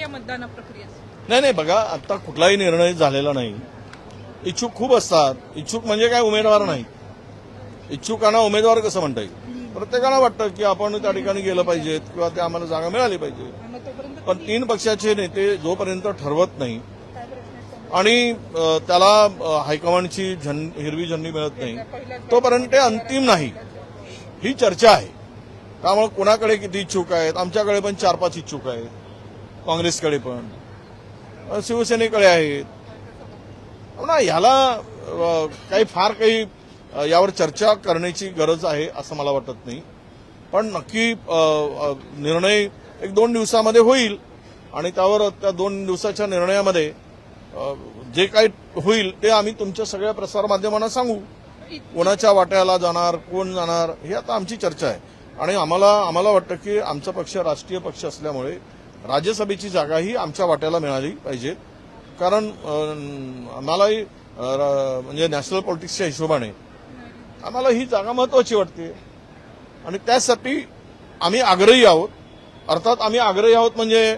या मतदान प्रक्रियेत? नाही, बघा, आता कुठलाही निर्णय झालेला नाही. इच्छुक खूप असतात. इच्छुक म्हणजे काय, उमेदवार नाही. इच्छुकांना उमेदवार कसं म्हणता येईल? प्रत्येकाला वाटतं की आपण त्या ठिकाणी गेलं पाहिजेत किंवा ते आम्हाला जागा मिळाली पाहिजे. पण 3 पक्षाचे नेते जोपर्यंत ठरवत नाही आणि त्याला हायकमांडची हिरवी झेंडी मिळत नाही तोपर्यंत ते अंतिम नाही. ही चर्चा आहे. त्यामुळे कोणाकडे किती इच्छुक आहेत? आमच्याकडे पण 4-5 इच्छुक आहेत, काँग्रेसकडे पण, शिवसेनेकडे आहेत. ह्याला काही यावर चर्चा करण्याची गरज आहे असं मला वाटत नाही. पण नक्की निर्णय 1-2 दिवसामध्ये होईल आणि त्यावर त्या 2 दिवसाच्या निर्णयामध्ये जे काही होईल ते आम्ही तुमच्या सगळ्या प्रसारमाध्यमांना सांगू. कोणाच्या वाट्याला जाणार, कोण जाणार, ही आता आमची चर्चा आहे. आणि आम्हाला वाटतं की आमचा पक्ष राष्ट्रीय पक्ष असल्यामुळे राज्यसभेची जागाही आमच्या वाट्याला मिळाली पाहिजे. कारण आम्हालाही म्हणजे नॅशनल पॉलिटिक्सच्या हिशोबाने आम्हाला ही जागा महत्वाची वाटते आणि त्यासाठी आम्ही आग्रही आहोत. अर्थात आम्ही आग्रही आहोत म्हणजे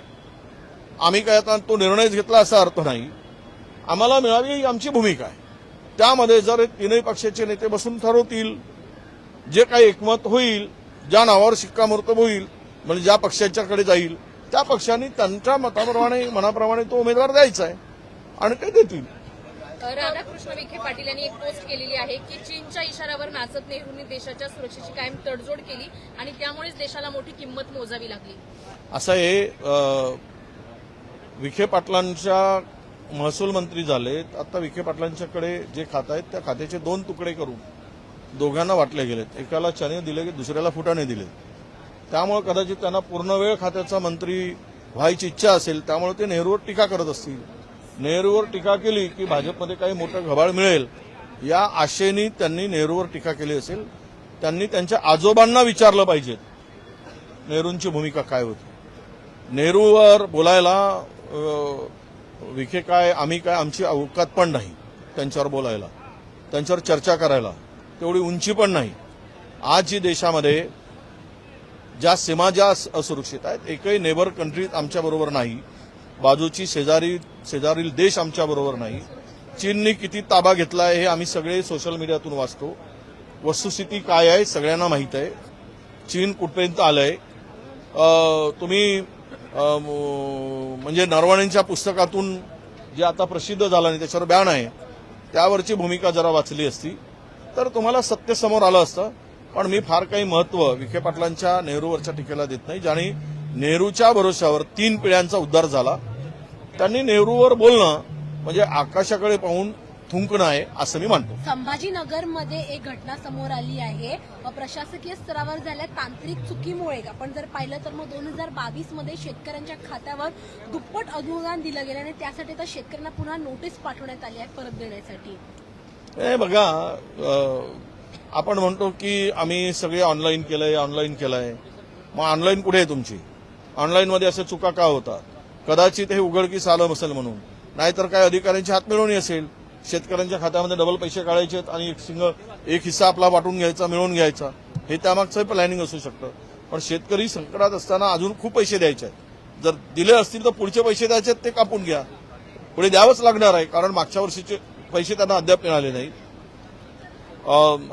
आम्ही काय आता तो निर्णय घेतला असा अर्थ नाही. आम्हाला मिळावी ही आमची भूमिका आहे. त्यामध्ये जर 3ही पक्षाचे नेते बसून ठरवतील, जे काही एकमत होईल, ज्या नावावर शिक्कामोर्तब होईल, म्हणजे ज्या पक्षाच्याकडे जाईल त्या पक्षांनी त्यांच्या मनाप्रमाणे तो उमेदवार द्यायचा आहे आणि ते देतील. राधाकृष्ण विखे पाटील यांनी एक पोस्ट केलेली आहे की चीनच्या इशाऱ्यावर नाचत नेहरूंनी देशाच्या सुरक्षेची कायम तडजोड केली आणि त्यामुळेच देशाला मोठी किंमत मोजावी लागली. असं हे विखे पाटलांच्या महसूल मंत्री झालेत. आता विखे पाटलांच्याकडे जे खातं आहेत त्या खात्याचे 2 तुकडे करून दोघांना वाटले गेलेत. एकाला चणे दिले की दुसऱ्याला फुटाणे दिले. त्यामुळे कदाचित त्यांना पूर्णवेळ खात्याचा मंत्री व्हायची इच्छा असेल. त्यामुळे ते नेहरूवर टीका करत असतील. नेहरूवर टीका केली की भाजपमध्ये काही मोठं घबाड मिळेल या आशेने त्यांनी नेहरूवर टीका केली असेल. त्यांनी त्यांच्या आजोबांना विचारलं पाहिजे नेहरूंची भूमिका काय होती. नेहरूवर बोलायला विखे काय, आम्ही काय, आमची अवकात पण नाही त्यांच्यावर बोलायला, त्यांच्यावर चर्चा करायला. तेवढी उंची पण नाही. आज जी देशामध्ये ज्या सीमा ज्या असुरक्षित आहेत, एकही नेबर कंट्री आमच्याबरोबर नाही. बाजूची शेजारील देश आमच्याबरोबर नाही. चीनने किती ताबा घेतलाय हे आम्ही सगळे सोशल मीडियातून वाचतो. वस्तुस्थिती काय आहे सगळ्यांना माहीत आहे. चीन कुठपर्यंत आलंय. तुम्ही म्हणजे नरवणेंच्या पुस्तकातून जे आता प्रसिद्ध झालं आणि त्याच्यावर बॅन आहे त्यावरची भूमिका जरा वाचली असती तर तुम्हाला सत्य समोर आलं असतं. पण मी फार काही महत्व विखे पाटलांच्या नेहरूवरच्या टीकेला देत नाही. ज्याने नेहरूच्या भरोश्यावर 3 पिढ्यांचा उद्धार झाला, त्यांनी नेहरूवर बोलणं म्हणजे आकाशाकडे पाहून थुंकणं आहे असं मी मानतो. संभाजीनगरमध्ये एक घटना समोर आली आहे. प्रशासकीय स्तरावर झाल्या तांत्रिक चुकीमुळे आपण जर पाहिलं तर मग 2022 मध्ये शेतकऱ्यांच्या खात्यावर दुप्पट अनुदान दिलं गेलं आणि त्यासाठी तर शेतकऱ्यांना पुन्हा नोटीस पाठवण्यात आली आहे परत देण्यासाठी. बघा, आपण म्हणतो की आम्ही सगळे ऑनलाईन केलंय. मग ऑनलाईन कुठे आहे तुमची? ऑनलाईनमध्ये अशा चुका का होतात? कदाचित हे उघडकीस आलं नसेल म्हणून, नाहीतर काय अधिकाऱ्यांची हातमिळवणी असेल. शेतकऱ्यांच्या खात्यामध्ये डबल पैसे काढायचे आणि एक हिस्सा आपला वाटून घ्यायचा, मिळवून घ्यायचा, हे त्यामागचं प्लॅनिंग असू शकतं. पण शेतकरी संकटात असताना अजून खूप पैसे द्यायचे आहेत. जर दिले असतील तर पुढचे पैसे द्यायचे ते कापून घ्या. पुढे द्यावंच लागणार आहे कारण मागच्या वर्षीचे पैसे त्यांना अद्याप मिळाले नाहीत.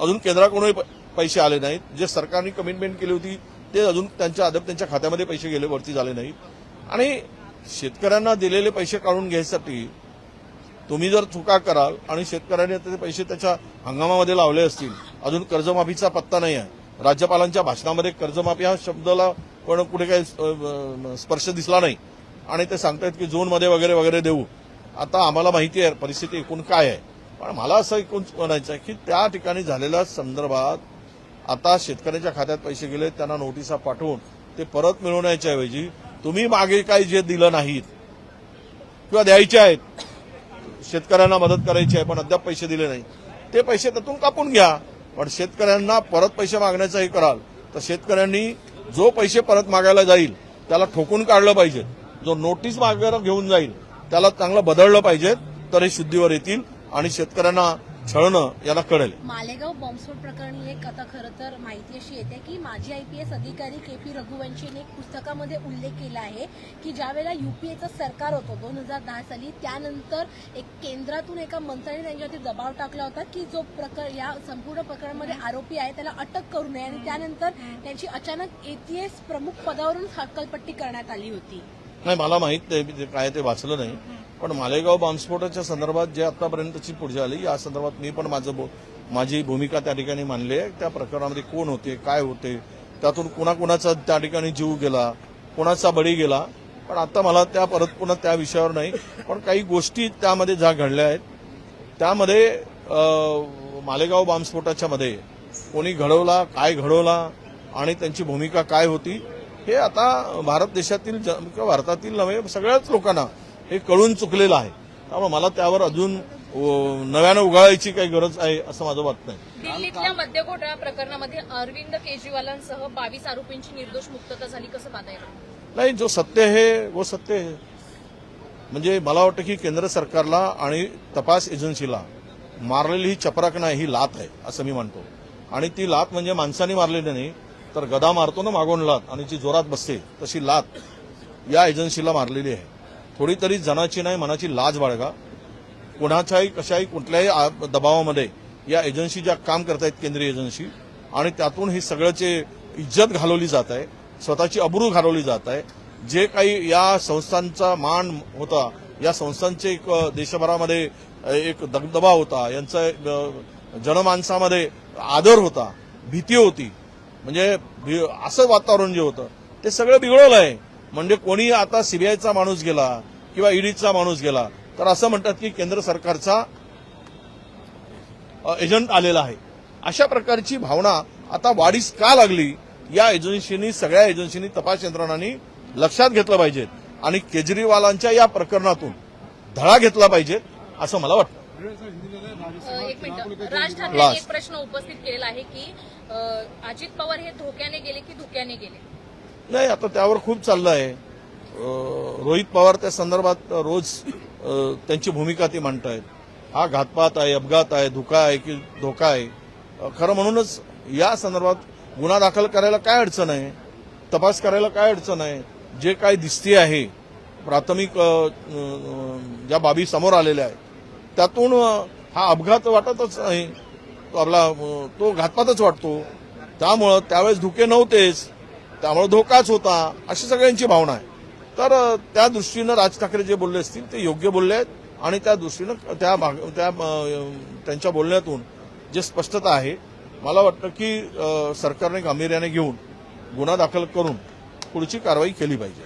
अजून केंद्राकडूनही पैसे आले नाहीत. जे सरकारने कमिटमेंट केली होती ते अजून अद्याप त्यांच्या खात्यामध्ये पैसे गेले वरती झाले नाहीत. आणि शेतकऱ्यांना दिलेले पैसे काढून घ्यायसाठी तुम्ही जर चुका कराल आणि शेतकऱ्यांनी ते पैसे त्याच्या हंगामामध्ये लावले असतील, अजून कर्जमाफीचा पत्ता नाही आहे. राज्यपालांच्या भाषणामध्ये कर्जमाफी हा शब्दाला पण कुठे काही स्पर्श दिसला नाही आणि ते सांगतायत की जूनमध्ये वगैरे वगैरे देऊ. आता आम्हाला माहिती आहे परिस्थिती एकूण काय आहे. पण मला असं एकूण म्हणायचं आहे की त्या ठिकाणी झालेल्या संदर्भात आता शेतकऱ्यांच्या खात्यात पैसे गेले, त्यांना नोटिसा पाठवून ते परत मिळवण्याच्या ऐवजी तुम्ही मागे काही जे दिलं नाहीत किंवा द्यायचे आहेत, शेतकऱ्यांना मदत करायची आहे पण अद्याप पैसे दिले नाही, ते पैसे त्यातून कापून घ्या. पण शेतकऱ्यांना परत पैसे मागण्याचं हे कराल तर शेतकऱ्यांनी जो पैसे परत मागायला जाईल त्याला ठोकून काढलं पाहिजे. जो नोटीस मागायला घेऊन जाईल त्याला चांगलं बदललं पाहिजे तर हे शुद्धीवर येतील आणि शेतकऱ्यांना छळणं याला कळेल. मालेगाव बॉम्बस्फोट प्रकरणी एक आता खरं तर माहिती अशी येते की माजी आयपीएस अधिकारी KP रघुवंशी यांनी एक पुस्तकामध्ये उल्लेख केला आहे की ज्यावेळेला युपीएचं सरकार होतं 2010 साली, त्यानंतर एक केंद्रातून एका मंत्र्याने त्यांच्यावरती दबाव टाकला होता की जो या संपूर्ण प्रकरणामध्ये आरोपी आहे त्याला अटक करू नये, आणि त्यानंतर त्यांची अचानक ATS प्रमुख पदावरून हकालपट्टी करण्यात आली होती. नाही, मला माहित नाही काय ते वाचलं नाही, पण मालेगाव बॉम्बस्फोटाच्या संदर्भात जे आतापर्यंतची पुढे आली या संदर्भात मी पण माझी भूमिका त्या ठिकाणी मांडली आहे. त्या प्रकरणामध्ये कोण होते, काय होते, त्यातून कुणाकुणाचा त्या ठिकाणी जीव गेला, कोणाचा बळी गेला. पण आता मला पुन्हा त्या विषयावर नाही, पण काही गोष्टी त्यामध्ये ज्या घडल्या आहेत त्यामध्ये मालेगाव बॉम्बस्फोटाच्या मध्ये कोणी घडवला, काय घडवला आणि त्यांची भूमिका काय होती हे आता भारत देशातील किंवा भारतातील नव्हे सगळ्याच लोकांना हे कळून चुकलेलं आहे. त्यामुळे मला त्यावर अजून नव्यानं उगाळायची काही गरज आहे असं माझं मत नाही. दिल्लीतल्या मद्य घोटाळा प्रकरणामध्ये अरविंद केजरीवालांसह 22 आरोपींची निर्दोष मुक्तता झाली, कसं पाहता येईल? नाही, जो सत्य है वो सत्य है. म्हणजे मला वाटतं की केंद्र सरकारला आणि तपास एजन्सीला मारलेली ही चपराक नाही, ही लात आहे असं मी म्हणतो. आणि ती लात म्हणजे माणसाने मारलेली नाही, तर गदा मारतो ना मागून लात आणि जी जोरात बसते तशी लात या एजन्सीला मारलेली आहे. थोडी तरी जनाची नाही मनाची लाज बाळगा. कोणाच्याही कशाही कुठल्याही दबावामध्ये या एजन्सी ज्या काम करतायत केंद्रीय एजन्सी, आणि त्यातून ही सगळ्याची इज्जत घालवली जात आहे, स्वतःची अब्रू घालवली जात आहे. जे काही या संस्थांचा मान होता, या संस्थांचे एक देशभरामध्ये एक दबदबा होता, यांचा जनमानसामध्ये आदर होता, भीती होती, म्हणजे असं वातावरण जे होतं ते सगळं बिघडवलं आहे. म्हणजे कोणी आता सीबीआयचा माणूस गेला किंवा ईडीचा माणूस गेला तर असं म्हणतात की केंद्र सरकारचा एजंट आलेला आहे. अशा प्रकारची भावना आता वाढीस का लागली, या एजन्सीनी, सगळ्या एजन्सीनी, तपास यंत्रणांनी लक्षात घेतलं पाहिजे आणि केजरीवालांच्या या प्रकरणातून धडा घेतला पाहिजे असं मला वाटतं. एक मिनिट, राज ठाकरे एक प्रश्न उपस्थित केलेला आहे की अजित पवार हे धोक्याने गेले की धुक्याने गेले? नाही, आता त्यावर खूप चाललं आहे. रोहित पवार त्या संदर्भात रोज त्यांची भूमिका ती मांडतायत. हा घातपात आहे, अपघात आहे, धोका आहे की धोका आहे. खरं म्हणूनच या संदर्भात गुन्हा दाखल करायला काय अडचण आहे, तपास करायला काय अडचण आहे. जे काय दिसते आहे प्राथमिक ज्या बाबी समोर आलेल्या आहेत त्यातून हा अपघात वाटतच नाही, तो घातपातच वाटतो. त्यामुळं त्यावेळेस धुके नव्हतेच, त्यामुळे धोकाच होता, अशी सगळ्यांची भावना आहे. तर त्या दृष्टीनं राज ठाकरे जे बोलले असतील ते योग्य बोलले आहेत आणि त्या दृष्टीनं त्यांच्या बोलण्यातून जे स्पष्टता आहे, मला वाटतं की सरकारने गांभीर्याने घेऊन गुन्हा दाखल करून पुढची कारवाई केली पाहिजे.